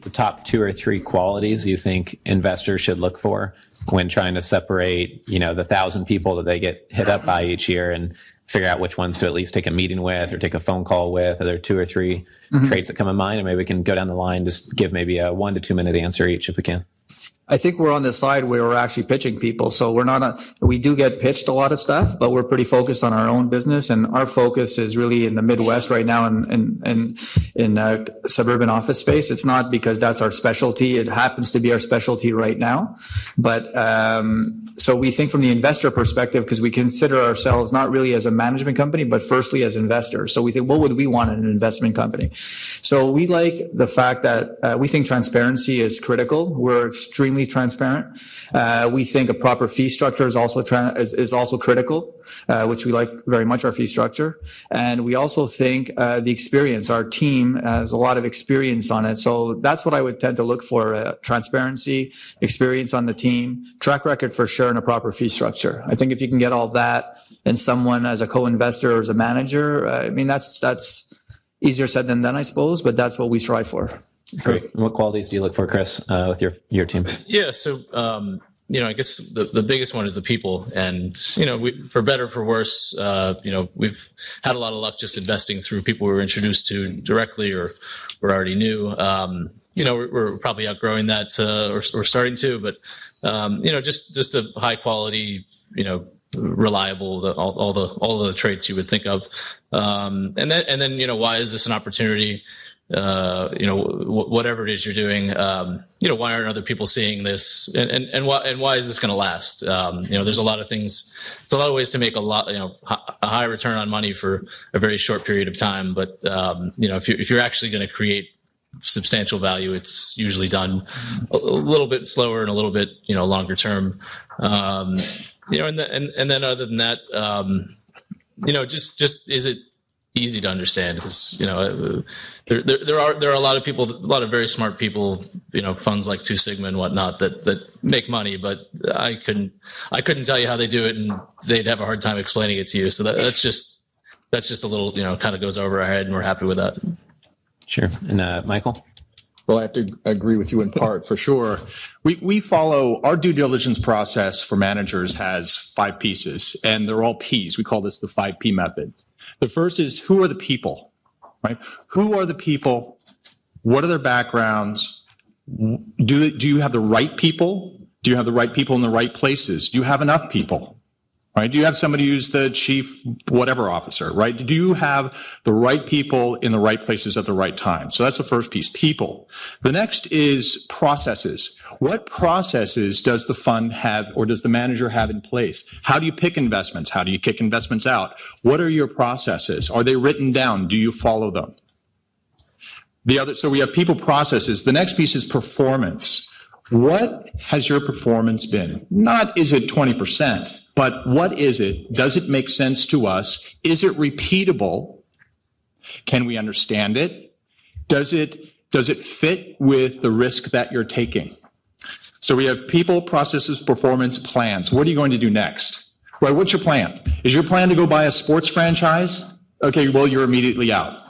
the top 2 or 3 qualities you think investors should look for when trying to separate, the 1,000 people that they get hit up by each year and figure out which ones to at least take a meeting with or take a phone call with? Are there 2 or 3 traits that come in mind? And maybe we can go down the line, just give maybe a 1 to 2 minute answer each if we can. I think we're on the side where we're actually pitching people. So we do get pitched a lot of stuff, but we're pretty focused on our own business. And our focus is really in the Midwest right now in suburban office space. It's not because that's our specialty. It happens to be our specialty right now. But, so we think from the investor perspective, because we consider ourselves not really as a management company, but firstly as investors. So we think, what would we want in an investment company? So we like the fact that we think transparency is critical. We're extremely transparent. We think a proper fee structure is also critical, which we like very much, our fee structure. And we also think the experience. Our team has a lot of experience on it. So that's what I would tend to look for: transparency, experience on the team, track record for sure, and a proper fee structure. I think if you can get all that in someone as a co-investor or as a manager, that's easier said than done, I suppose, but that's what we strive for. Great. And what qualities do you look for, Chris, with your team? Yeah. So, I guess the biggest one is the people. And, for better or for worse, we've had a lot of luck just investing through people we were introduced to directly or already knew. We're probably outgrowing that, or starting to, but, just a high quality, reliable, all the traits you would think of. And then, why is this an opportunity? Whatever it is you're doing, why aren't other people seeing this, and why is this going to last? There's a lot of things. It's a lot of ways to make a high return on money for a very short period of time. But if you're actually going to create substantial value, it's usually done a little bit slower and a little bit longer term. And then other than that, just is it easy to understand? Because there are a lot of people, a lot of very smart people, funds like Two Sigma and whatnot that make money, but I couldn't tell you how they do it, and they'd have a hard time explaining it to you. So that's just a little kind of goes over our head, and we're happy with that. Sure. And Michael? Well, I have to agree with you in part, for sure. We follow our due diligence process for managers has 5 pieces, and they're all P's. We call this the 5P method. The first is, who are the people, right? Who are the people? What are their backgrounds? Do you have the right people? Do you have the right people in the right places? Do you have enough people, right? Do you have somebody who's the chief whatever officer, right? Do you have the right people in the right places at the right time? So that's the first piece, people. The next is processes. What processes does the fund have, or does the manager have in place? How do you pick investments? How do you kick investments out? What are your processes? Are they written down? Do you follow them? So we have people, processes. The next piece is performance. What has your performance been? Not is it 20%, but what is it? Does it make sense to us? Is it repeatable? Can we understand it? Does it fit with the risk that you're taking? So we have people, processes, performance, plans. What are you going to do next? Right, what's your plan? Is your plan to go buy a sports franchise? Okay, well, you're immediately out,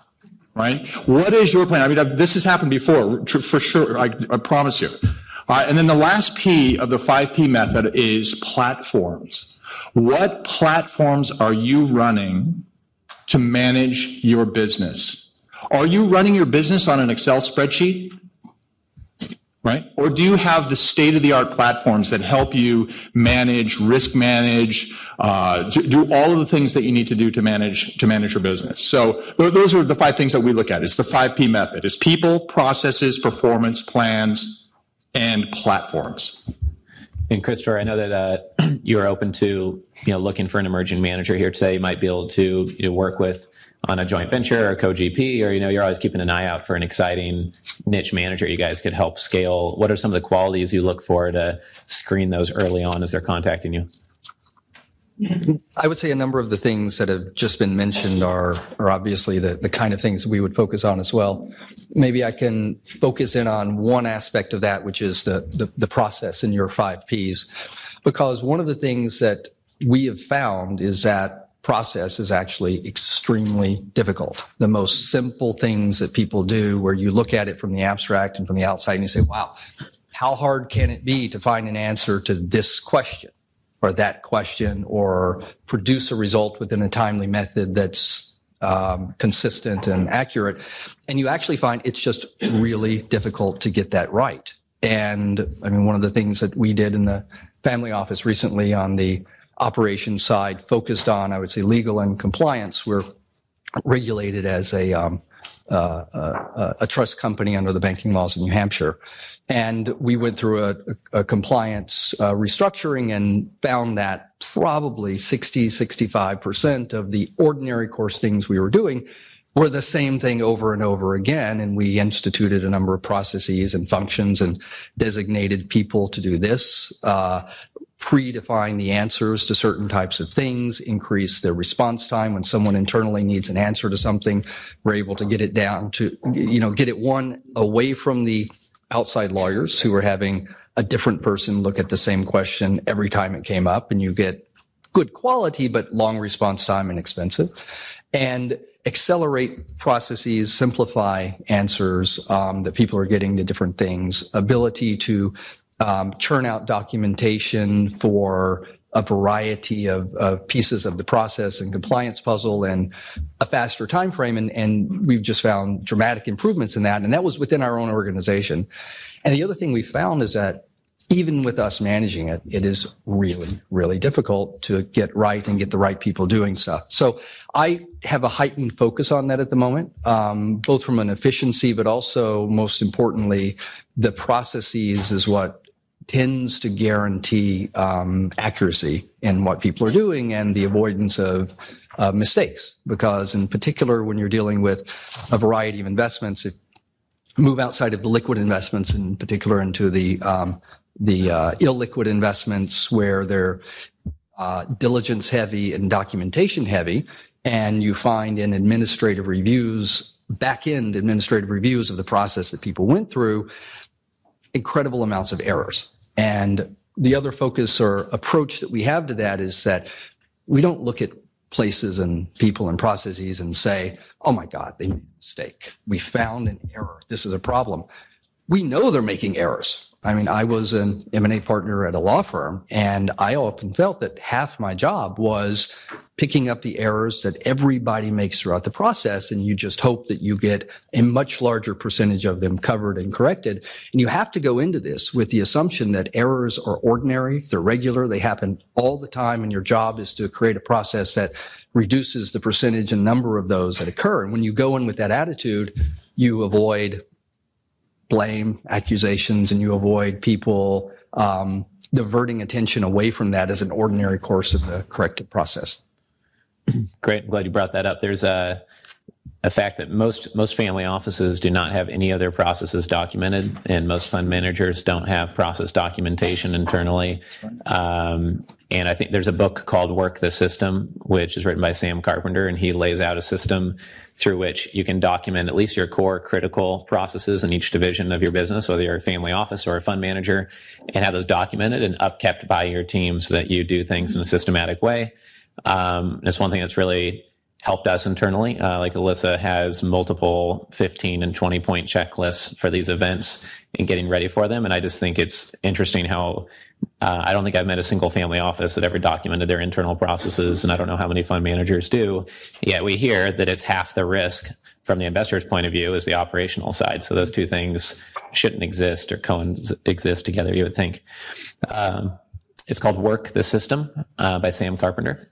right? What is your plan? I mean, this has happened before, for sure, I promise you. And then the last P of the 5P method is platforms. What platforms are you running to manage your business? Are you running your business on an Excel spreadsheet? Right? Or do you have the state-of-the-art platforms that help you manage, risk manage, do all of the things that you need to do to manage your business? So those are the 5 things that we look at. It's the 5P method. It's people, processes, performance, plans, and platforms. And Christopher, I know that you're open to looking for an emerging manager here today. You might be able to work with on a joint venture or co-GP, or you're always keeping an eye out for an exciting niche manager you guys could help scale. What are some of the qualities you look for to screen those early on as they're contacting you? I would say a number of the things that have just been mentioned are obviously the kind of things we would focus on as well. Maybe I can focus in on one aspect of that, which is the process in your 5 Ps, because one of the things that we have found is that process is actually extremely difficult. The most simple things that people do, where you look at it from the abstract and from the outside and you say, wow, how hard can it be to find an answer to this question or that question, or produce a result within a timely method that's consistent and accurate? And you actually find it's just really difficult to get that right. And I mean, one of the things that we did in the family office recently on the operations side focused on, I would say, legal and compliance. We're regulated as a trust company under the banking laws in New Hampshire. And we went through a compliance restructuring and found that probably 65% of the ordinary course things we were doing were the same thing over and over again. And we instituted a number of processes and functions and designated people to do this, predefine the answers to certain types of things, increase their response time. When someone internally needs an answer to something, we're able to get it down to, get it away from the outside lawyers who are having a different person look at the same question every time it came up, and you get good quality but long response time and expensive. And accelerate processes, simplify answers that people are getting to different things, ability to churn out documentation for a variety of pieces of the process and compliance puzzle and a faster time frame. And we've just found dramatic improvements in that. And that was within our own organization. And the other thing we found is that even with us managing it, it is really, really difficult to get right and get the right people doing stuff. So I have a heightened focus on that at the moment, both from an efficiency, but also most importantly, the processes is what tends to guarantee accuracy in what people are doing and the avoidance of mistakes. Because in particular, when you're dealing with a variety of investments, if move outside of the liquid investments, in particular into the illiquid investments where they're diligence heavy and documentation heavy, and you find in administrative reviews, back-end administrative reviews of the process that people went through, incredible amounts of errors. And the other focus or approach that we have to that is that we don't look at places and people and processes and say, oh my God, they made a mistake. We found an error. This is a problem. We know they're making errors. I mean, I was an M&A partner at a law firm, and I often felt that half my job was picking up the errors that everybody makes throughout the process, and you just hope that you get a much larger percentage of them covered and corrected. And you have to go into this with the assumption that errors are ordinary, they're regular, they happen all the time, and your job is to create a process that reduces the percentage and number of those that occur. And when you go in with that attitude, you avoid blame, accusations, and you avoid people diverting attention away from that as an ordinary course of the corrective process. Great. I'm glad you brought that up. There's a fact that most family offices do not have any of their processes documented, and most fund managers don't have process documentation internally. And I think there's a book called Work the System, which is written by Sam Carpenter, and he lays out a system through which you can document at least your core critical processes in each division of your business, whether you're a family office or a fund manager, and have those documented and upkept by your team so that you do things in a systematic way. It's one thing that's really helped us internally. Like Alyssa has multiple 15 and 20 point checklists for these events and getting ready for them. And I just think it's interesting how I don't think I've met a single family office that ever documented their internal processes. And I don't know how many fund managers do. Yet we hear that it's half the risk from the investor's point of view is the operational side. So those two things shouldn't exist or coexist together, you would think. It's called Work the System by Sam Carpenter.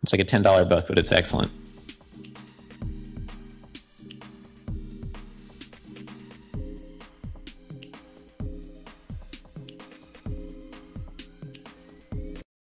It's like a $10 book, but it's excellent.